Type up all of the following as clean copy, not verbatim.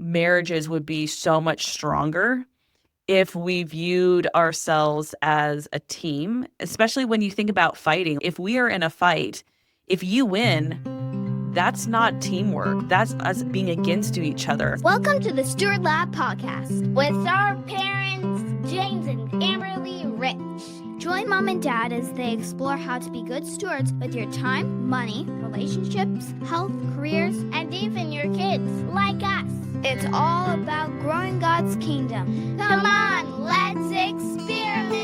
marriages would be so much stronger if we viewed ourselves as a team, especially when you think about fighting. If we are in a fight, if you win, that's not teamwork. That's us being against each other. Welcome to the Steward Lab Podcast with our parents, James and Amberlee Rich. Join Mom and Dad as they explore how to be good stewards with your time, money, relationships, health, careers, and even your kids, like us. It's all about growing God's kingdom. Come on, let's experiment.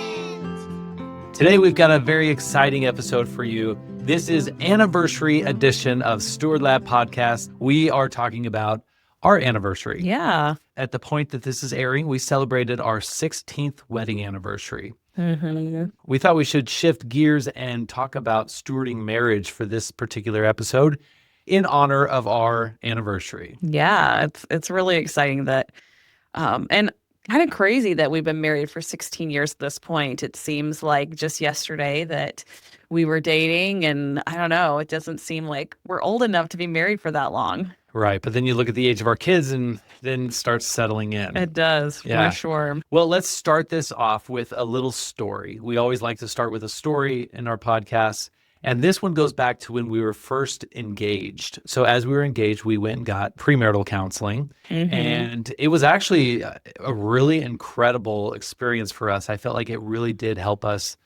Today we've got a very exciting episode for you. This is anniversary edition of Steward Lab Podcast. We are talking about our anniversary. Yeah. At the point that this is airing, we celebrated our 16th wedding anniversary. Mm-hmm. We thought we should shift gears and talk about stewarding marriage for this particular episode in honor of our anniversary. Yeah, it's really exciting that, and kind of crazy that we've been married for 16 years at this point. It seems like just yesterday that we were dating, and I don't know, it doesn't seem like we're old enough to be married for that long. Right, but then you look at the age of our kids and then it starts settling in. It does, for sure. Well, let's start this off with a little story. We always like to start with a story in our podcast. And this one goes back to when we were first engaged. So as we were engaged, we went and got premarital counseling. Mm-hmm. And it was actually a really incredible experience for us. I felt like it really did help us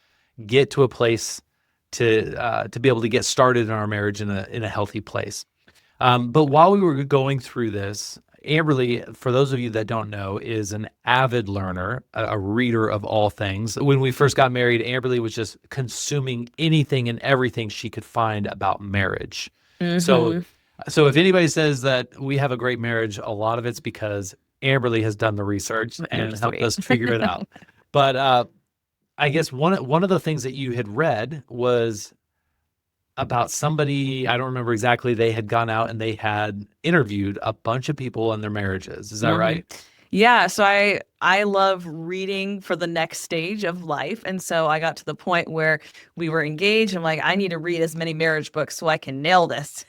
get to a place to be able to get started in our marriage in a healthy place. But while we were going through this, Amberlee, for those of you that don't know, is an avid learner, a reader of all things. When we first got married, Amberlee was just consuming anything and everything she could find about marriage. Mm-hmm. So if anybody says that we have a great marriage, a lot of it's because Amberlee has done the research and helped us figure it out. But I guess one of the things that you had read was about somebody, I don't remember exactly, they had gone out and they had interviewed a bunch of people in their marriages. Is that right? Yeah. So I love reading for the next stage of life. And so I got to the point where we were engaged. I'm like, I need to read as many marriage books so I can nail this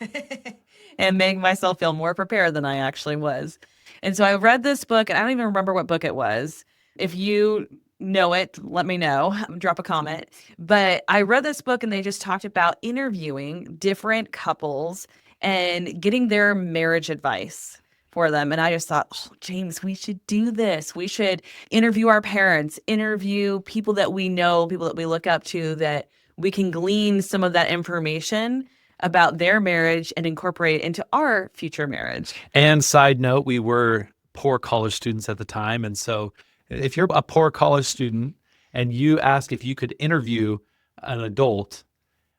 and make myself feel more prepared than I actually was. And so I read this book, and I don't even remember what book it was. If you know it, let me know, drop a comment. But I read this book and they just talked about interviewing different couples and getting their marriage advice for them. And I just thought, oh, James, we should do this. We should interview our parents, interview people that we know, people that we look up to, that we can glean some of that information about their marriage and incorporate it into our future marriage. And side note, we were poor college students at the time. And so if you're a poor college student and you ask if you could interview an adult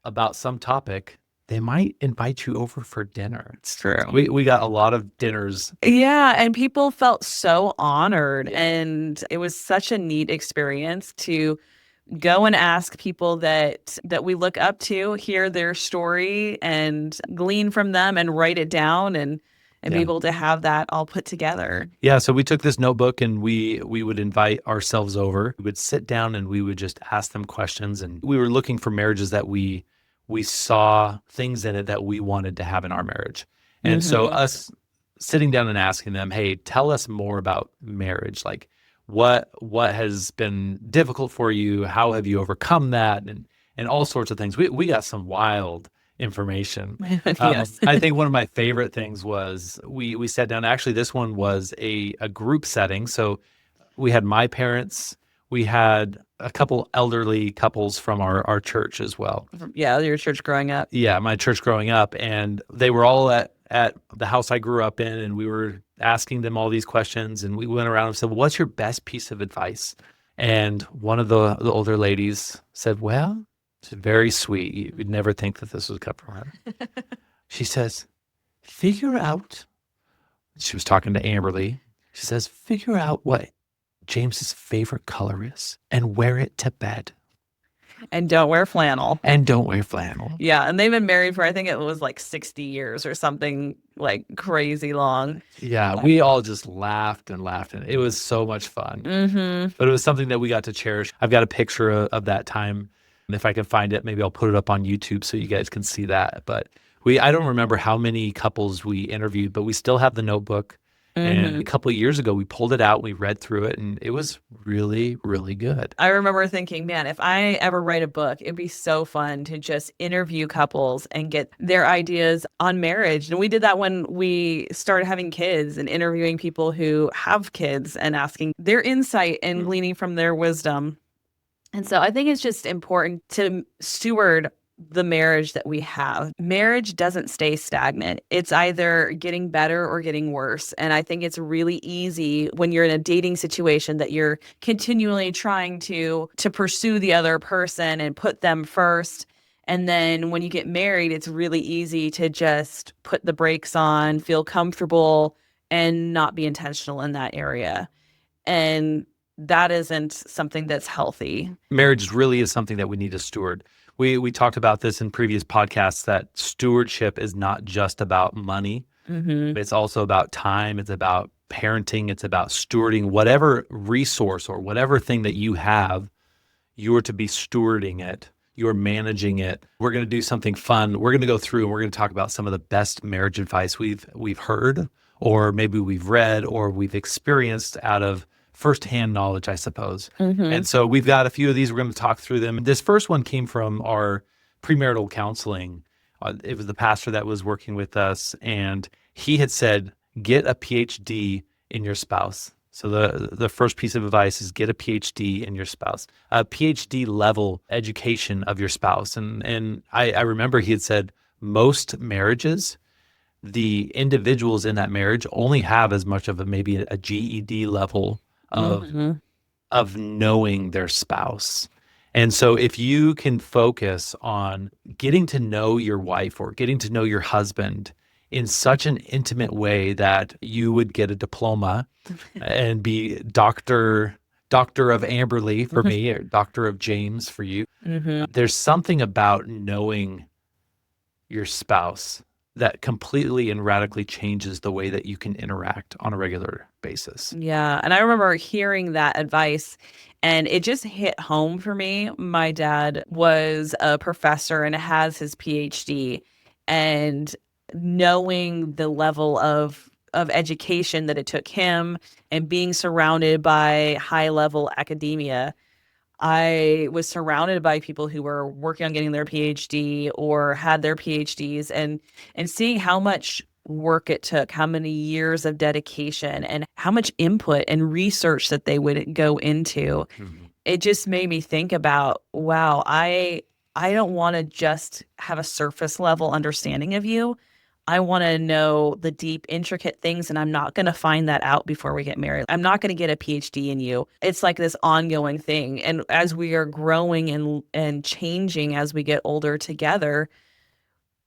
about some topic, they might invite you over for dinner. It's true. We got a lot of dinners. Yeah, and people felt so honored, and it was such a neat experience to go and ask people that we look up to, hear their story and glean from them and write it down and be able to have that all put together. Yeah, so we took this notebook and we would invite ourselves over. We would sit down and we would just ask them questions. And we were looking for marriages that we saw things in it that we wanted to have in our marriage. And so us sitting down and asking them, hey, tell us more about marriage. Like what has been difficult for you? How have you overcome that? And all sorts of things. We got some wild information. Yes. I think one of my favorite things was we sat down. Actually, this one was a group setting. So we had my parents, we had a couple elderly couples from our church as well. Yeah, your church growing up. Yeah, my church growing up. And they were all at the house I grew up in, and we were asking them all these questions. And we went around and said, well, what's your best piece of advice? And one of the older ladies said, well, it's very sweet. You would never think that this would come from her. She says, figure out, she was talking to Amberlee. She says, figure out what James's favorite color is and wear it to bed. And don't wear flannel. Yeah. And they've been married for, I think it was like 60 years or something like crazy long. Yeah. We all just laughed and laughed. And it was so much fun. Mm-hmm. But it was something that we got to cherish. I've got a picture of that time. And if I can find it, maybe I'll put it up on YouTube so you guys can see that. But I don't remember how many couples we interviewed, but we still have the notebook. And a couple of years ago, we pulled it out, we read through it, and it was really, really good. I remember thinking, man, if I ever write a book, it'd be so fun to just interview couples and get their ideas on marriage. And we did that when we started having kids and interviewing people who have kids and asking their insight and gleaning from their wisdom. And so I think it's just important to steward the marriage that we have. Marriage doesn't stay stagnant. It's either getting better or getting worse. And I think it's really easy when you're in a dating situation that you're continually trying to pursue the other person and put them first. And then when you get married, it's really easy to just put the brakes on, feel comfortable, and not be intentional in that area. And that isn't something that's healthy. Marriage really is something that we need to steward. We talked about this in previous podcasts, that stewardship is not just about money. It's also about time. It's about parenting. It's about stewarding whatever resource or whatever thing that you have. You are to be stewarding it. You're managing it. We're going to do something fun. We're going to go through and we're going to talk about some of the best marriage advice we've heard, or maybe we've read, or we've experienced out of firsthand knowledge, I suppose. And so we've got a few of these. We're going to talk through them. This first one came from our premarital counseling. It was the pastor that was working with us, and he had said, get a PhD in your spouse. So the first piece of advice is get a PhD in your spouse, a PhD level education of your spouse. And I remember he had said most marriages, the individuals in that marriage only have as much of maybe a GED level of knowing their spouse. And so if you can focus on getting to know your wife or getting to know your husband in such an intimate way that you would get a diploma and be Dr. of Amberlee for me, or Dr. of James for you, there's something about knowing your spouse that completely and radically changes the way that you can interact on a regular basis. Yeah. And I remember hearing that advice and it just hit home for me. My dad was a professor and has his PhD, and knowing the level of education that it took him and being surrounded by high level academia, I was surrounded by people who were working on getting their PhD or had their PhDs, and seeing how much work it took, how many years of dedication and how much input and research that they would go into. It just made me think about, wow, I don't want to just have a surface level understanding of you. I want to know the deep, intricate things, and I'm not going to find that out before we get married. I'm not going to get a PhD in you. It's like this ongoing thing. And as we are growing and changing as we get older together,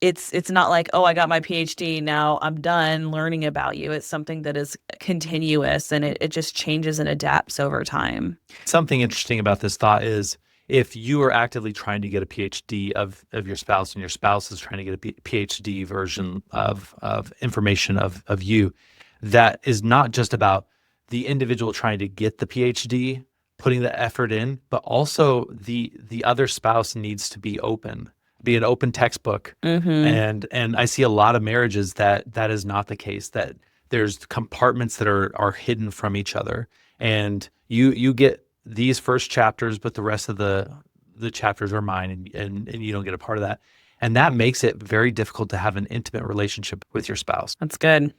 it's not like, oh, I got my PhD, now I'm done learning about you. It's something that is continuous, and it just changes and adapts over time. Something interesting about this thought is, if you are actively trying to get a PhD of your spouse, and your spouse is trying to get a PhD version of information of you, that is not just about the individual trying to get the PhD, putting the effort in, but also the other spouse needs to be open, be an open textbook. And I see a lot of marriages that is not the case, that there's compartments that are hidden from each other. And you get these first chapters, but the rest of the chapters are mine, and you don't get a part of that. And that makes it very difficult to have an intimate relationship with your spouse. That's good.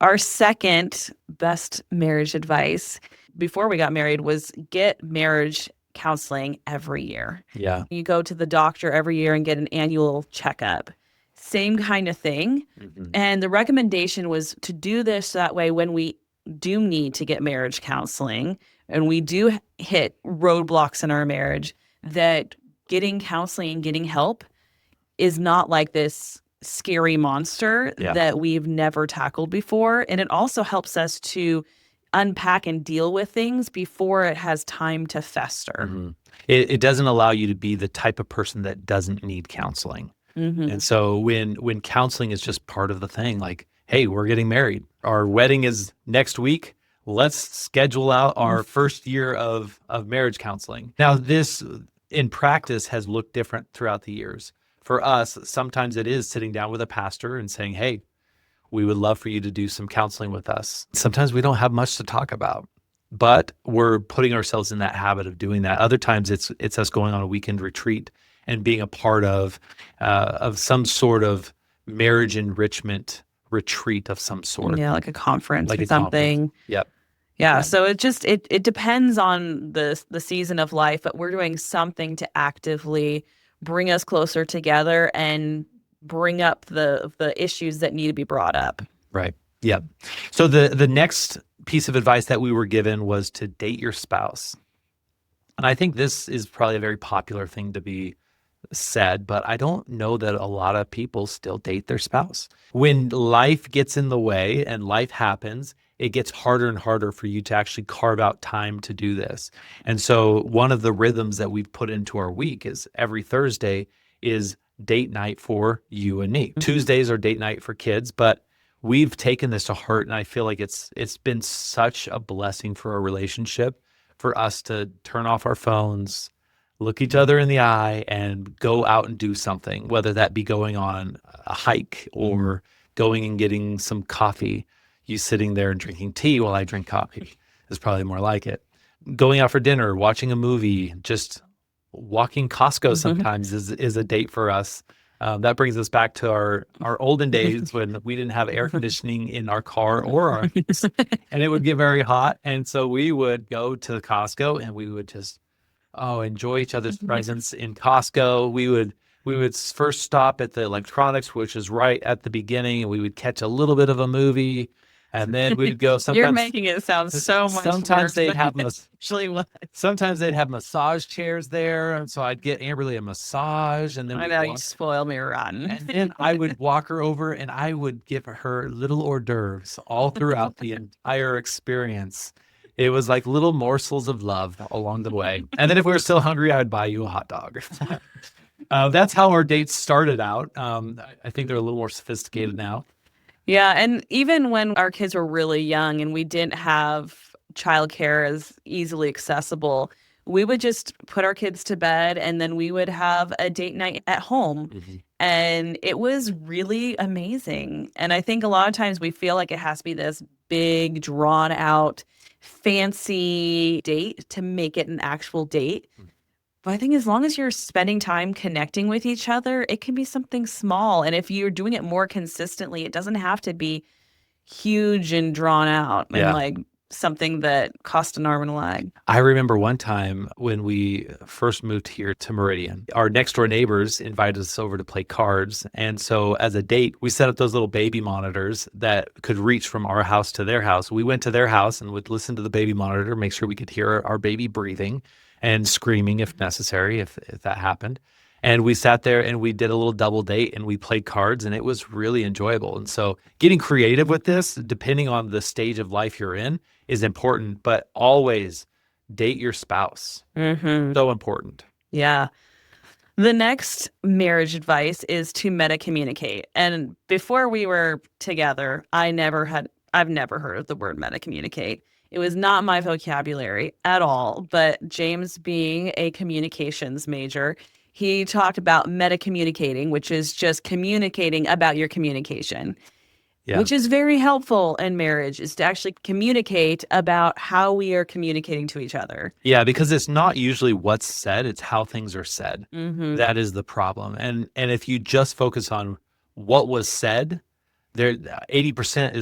Our second best marriage advice before we got married was get marriage counseling every year. Yeah. You go to the doctor every year and get an annual checkup. Same kind of thing. And the recommendation was to do this that way when we do need to get marriage counseling and we do hit roadblocks in our marriage, that getting counseling and getting help is not like this scary monster that we've never tackled before. And it also helps us to unpack and deal with things before it has time to fester. It doesn't allow you to be the type of person that doesn't need counseling. And so when counseling is just part of the thing, like, hey, we're getting married, our wedding is next week, let's schedule out our first year of marriage counseling. Now, this in practice has looked different throughout the years. For us, sometimes it is sitting down with a pastor and saying, hey, We would love for you to do some counseling with us. Sometimes we don't have much to talk about, but we're putting ourselves in that habit of doing that. Other times it's us going on a weekend retreat and being a part of some sort of marriage enrichment retreat of some sort. Yeah, like a conference Like or a conference. something. Yep. Yeah, Yeah. so it depends on the season of life, but we're doing something to actively bring us closer together and bring up the issues that need to be brought up. Right. Yep. So the next piece of advice that we were given was to date your spouse. And I think this is probably a very popular thing to be said, but I don't know that a lot of people still date their spouse. When life gets in the way and life happens, it gets harder and harder for you to actually carve out time to do this. And so one of the rhythms that we've put into our week is every Thursday is date night for you and me. Tuesdays are date night for kids, but we've taken this to heart, and I feel like it's been such a blessing for our relationship for us to turn off our phones, look each other in the eye, and go out and do something, whether that be going on a hike or going and getting some coffee. You sitting there and drinking tea while I drink coffee is probably more like it. Going out for dinner, watching a movie, just walking Costco sometimes is a date for us. That brings us back to our olden days when we didn't have air conditioning in our car or our house, and it would get very hot. And so we would go to Costco and we would just enjoy each other's presence in Costco. We would first stop at the electronics, which is right at the beginning, and we would catch a little bit of a movie, and then we'd go. Sometimes You're making it sound so much sometimes worse they'd than have it actually was. sometimes they'd have massage chairs there, and so I'd get Amberlee a massage, and then I we'd know you walk- spoiled me rotten. and then I would walk her over and I would give her little hors d'oeuvres all throughout the entire experience. It was like little morsels of love along the way. And then if we were still hungry, I would buy you a hot dog. That's how our dates started out. I think they're a little more sophisticated now. Yeah, and even when our kids were really young and we didn't have childcare as easily accessible, we would just put our kids to bed and then we would have a date night at home. And it was really amazing. And I think a lot of times we feel like it has to be this big, drawn out, fancy date to make it an actual date. But I think as long as you're spending time connecting with each other, it can be something small. And if you're doing it more consistently, it doesn't have to be huge and drawn out and like something that cost an arm and a leg. I remember one time when we first moved here to Meridian, our next door neighbors invited us over to play cards. And so as a date, we set up those little baby monitors that could reach from our house to their house. We went to their house and would listen to the baby monitor, make sure we could hear our baby breathing and screaming if necessary, if that happened. And we sat there and we did a little double date and we played cards, and it was really enjoyable. And so getting creative with this, depending on the stage of life you're in, is important, but always date your spouse. So important. Yeah. The next marriage advice is to meta-communicate. And before we were together, I've never heard of the word meta-communicate. It was not my vocabulary at all, but James, being a communications major, he talked about meta-communicating, which is just communicating about your communication, which is very helpful in marriage, is to actually communicate about how we are communicating to each other. Yeah, because it's not usually what's said, it's how things are said. That is the problem. And if you just focus on what was said, there 80%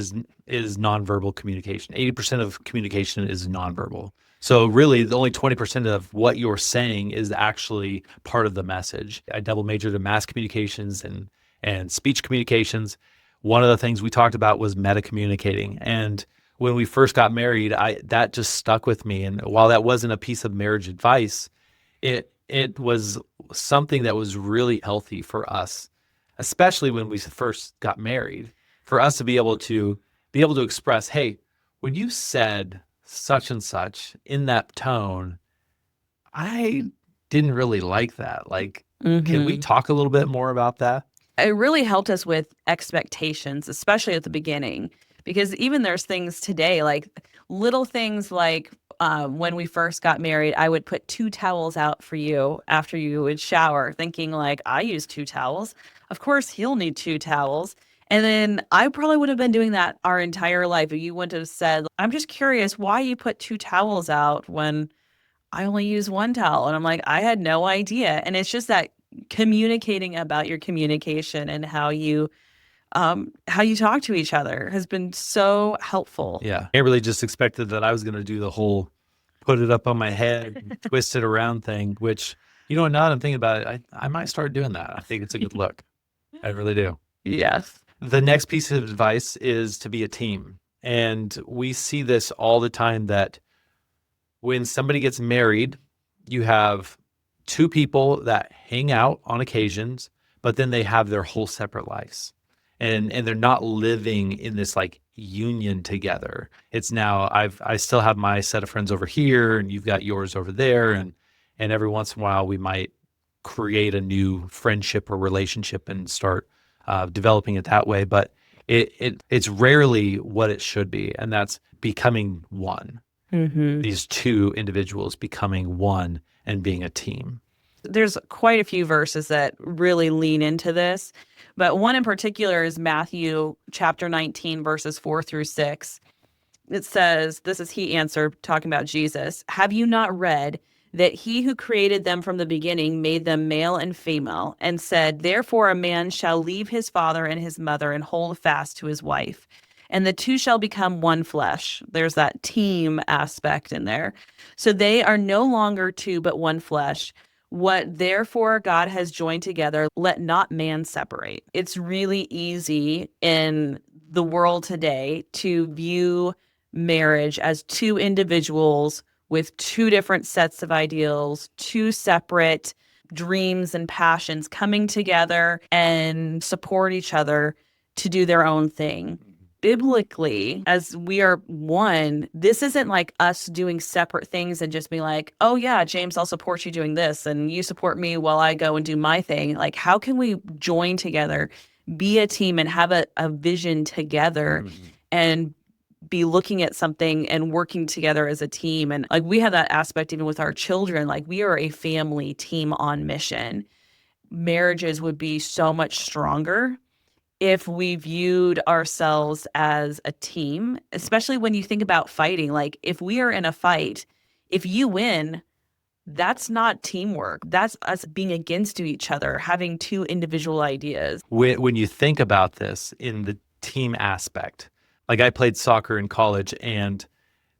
is nonverbal communication. 80% of communication is nonverbal. So really, the only 20% of what you're saying is actually part of the message. I double majored in mass communications and speech communications. One of the things we talked about was meta-communicating. And when we first got married, that just stuck with me. And while that wasn't a piece of marriage advice, it was something that was really healthy for us, especially when we first got married, for us to be able to express, hey, when you said such and such in that tone, I didn't really like that. Like, can we talk a little bit more about that? It really helped us with expectations, especially at the beginning, because even there's things today, like little things like when we first got married, I would put 2 towels out for you after you would shower, thinking like, I use 2 towels. Of course, he'll need 2 towels. And then I probably would have been doing that our entire life if you wouldn't have said, I'm just curious why you put two towels out when I only use one towel. And I'm like, I had no idea. And it's just that communicating about your communication and how you talk to each other has been so helpful. Yeah. Amberlee just expected that I was going to do the whole put it up on my head, and twist it around thing, which, now that I'm thinking about it, I might start doing that. I think it's a good look. I really do. Yes. The next piece of advice is to be a team. And we see this all the time that when somebody gets married, you have two people that hang out on occasions, but then they have their whole separate lives. And they're not living in this like union together. It's now I still have my set of friends over here and you've got yours over there. And every once in a while we might create a new friendship or relationship and start developing it that way. But it's rarely what it should be. And that's becoming one. Mm-hmm. These two individuals becoming one and being a team. There's quite a few verses that really lean into this, but one in particular is Matthew chapter 19, verses 4-6. It says, this is he answered, talking about Jesus, "Have you not read that he who created them from the beginning made them male and female, and said, therefore a man shall leave his father and his mother and hold fast to his wife, and the two shall become one flesh." There's that team aspect in there. So they are no longer two, but one flesh. What therefore God has joined together, let not man separate. It's really easy in the world today to view marriage as two individuals with two different sets of ideals, two separate dreams and passions coming together and support each other to do their own thing. Biblically, as we are one, this isn't like us doing separate things and just being like, oh yeah, James, I'll support you doing this and you support me while I go and do my thing. Like, how can we join together, be a team and have a vision together and be looking at something and working together as a team? And like, we have that aspect even with our children. Like, we are a family team on mission. Marriages would be so much stronger if we viewed ourselves as a team, especially when you think about fighting. Like, if we are in a fight, if you win, that's not teamwork. That's us being against each other, having two individual ideas. When you think about this in the team aspect, like I played soccer in college, and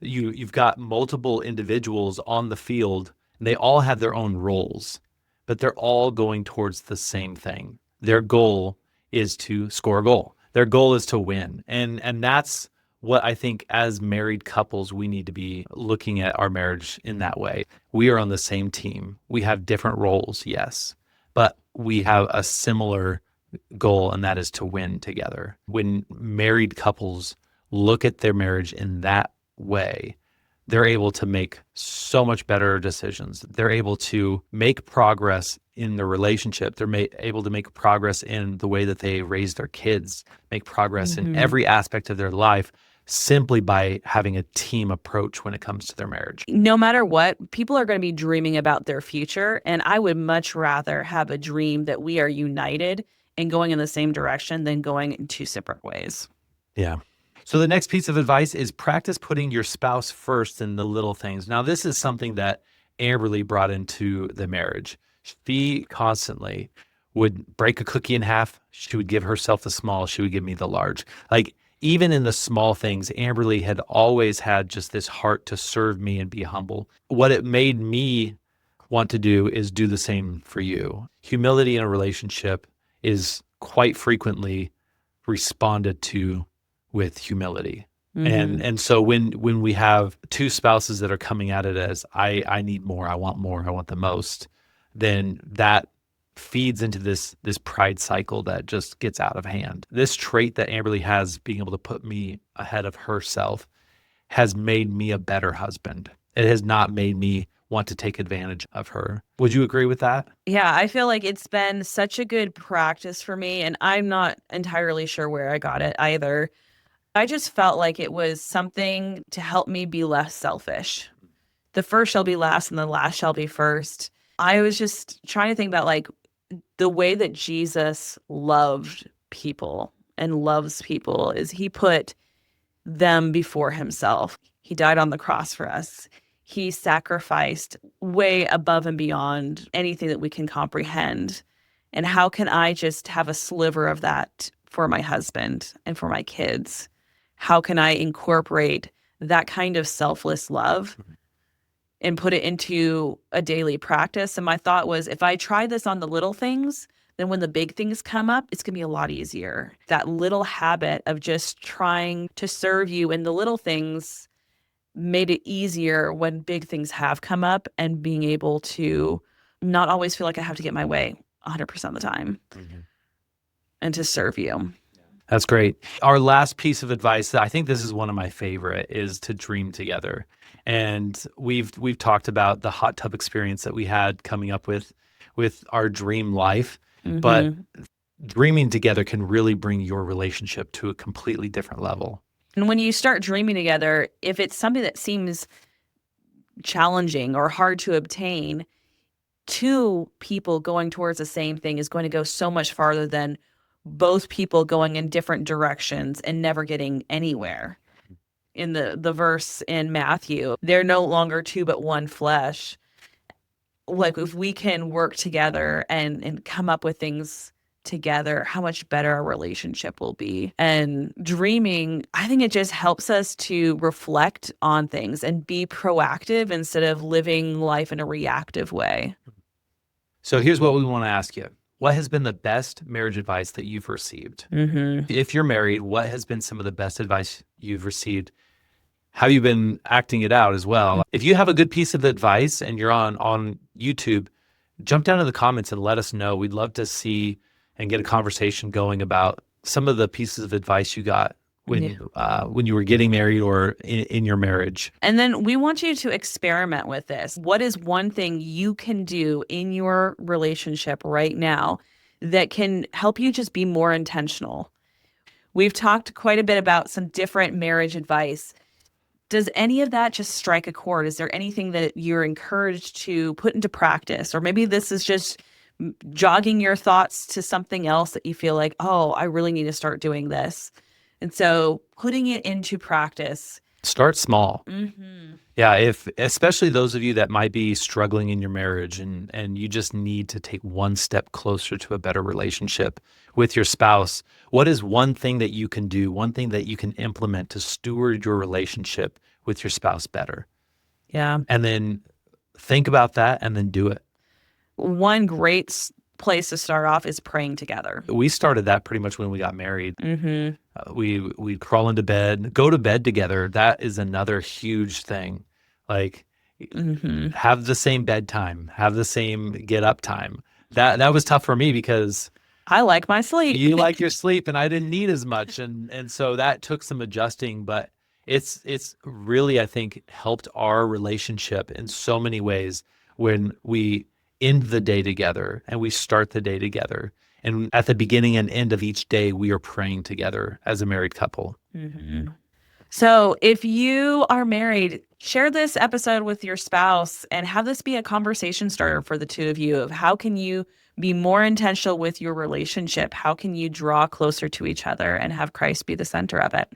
you've got multiple individuals on the field, and they all have their own roles, but they're all going towards the same thing. Their goal is to score a goal. Their goal is to win. And that's what I think as married couples, we need to be looking at our marriage in that way. We are on the same team. We have different roles, yes, but we have a similar goal, and that is to win together. When married couples look at their marriage in that way, they're able to make so much better decisions. They're able to make progress in the relationship. They're able to make progress in the way that they raise their kids, make progress in every aspect of their life, simply by having a team approach when it comes to their marriage. No matter what, people are going to be dreaming about their future. And I would much rather have a dream that we are united and going in the same direction than going in two separate ways. Yeah. So the next piece of advice is practice putting your spouse first in the little things. Now, this is something that Amberlee brought into the marriage. She constantly would break a cookie in half. She would give herself the small. She would give me the large. Like, even in the small things, Amberlee had always had just this heart to serve me and be humble. What it made me want to do is do the same for you. Humility in a relationship is quite frequently responded to with humility. And so when we have two spouses that are coming at it as I need more, I want the most, then that feeds into this pride cycle that just gets out of hand. This trait that Amberlee has, being able to put me ahead of herself, has made me a better husband. It has not made me want to take advantage of her. Would you agree with that? Yeah, I feel like it's been such a good practice for me, and I'm not entirely sure where I got it either. I just felt like it was something to help me be less selfish. The first shall be last and the last shall be first. I was just trying to think about like the way that Jesus loved people and loves people is he put them before himself. He died on the cross for us. He sacrificed way above and beyond anything that we can comprehend. And how can I just have a sliver of that for my husband and for my kids? How can I incorporate that kind of selfless love and put it into a daily practice? And my thought was, if I try this on the little things, then when the big things come up, it's going to be a lot easier. That little habit of just trying to serve you in the little things made it easier when big things have come up, and being able to not always feel like I have to get my way 100% of the time and to serve you. That's great. Our last piece of advice, I think this is one of my favorite, is to dream together. And we've talked about the hot tub experience that we had coming up with our dream life, but dreaming together can really bring your relationship to a completely different level. And when you start dreaming together, if it's something that seems challenging or hard to obtain, two people going towards the same thing is going to go so much farther than both people going in different directions and never getting anywhere. In the verse in Matthew, they're no longer two but one flesh. Like, if we can work together and come up with things together, how much better our relationship will be. And dreaming, I think it just helps us to reflect on things and be proactive instead of living life in a reactive way. So here's what we want to ask you. What has been the best marriage advice that you've received? If you're married, what has been some of the best advice you've received? How have you been acting it out as well? If you have a good piece of advice and you're on YouTube, jump down in the comments and let us know. We'd love to see and get a conversation going about some of the pieces of advice you got when you were getting married or in your marriage. And then we want you to experiment with this. What is one thing you can do in your relationship right now that can help you just be more intentional? We've talked quite a bit about some different marriage advice. Does any of that just strike a chord? Is there anything that you're encouraged to put into practice? Or maybe this is just jogging your thoughts to something else that you feel like, oh, I really need to start doing this. And so putting it into practice. Start small. Yeah, especially those of you that might be struggling in your marriage and you just need to take one step closer to a better relationship with your spouse. What is one thing that you can do, one thing that you can implement to steward your relationship with your spouse better? Yeah. And then think about that and then do it. One great place to start off is praying together. We started that pretty much when we got married. We'd crawl into bed, go to bed together. That is another huge thing. Like, have the same bedtime, have the same get up time. That was tough for me because I like my sleep. You like your sleep, and I didn't need as much, and so that took some adjusting. But it's really, I think, helped our relationship in so many ways when we end the day together and we start the day together. And at the beginning and end of each day, we are praying together as a married couple. So if you are married, share this episode with your spouse and have this be a conversation starter for the two of you of how can you be more intentional with your relationship? How can you draw closer to each other and have Christ be the center of it?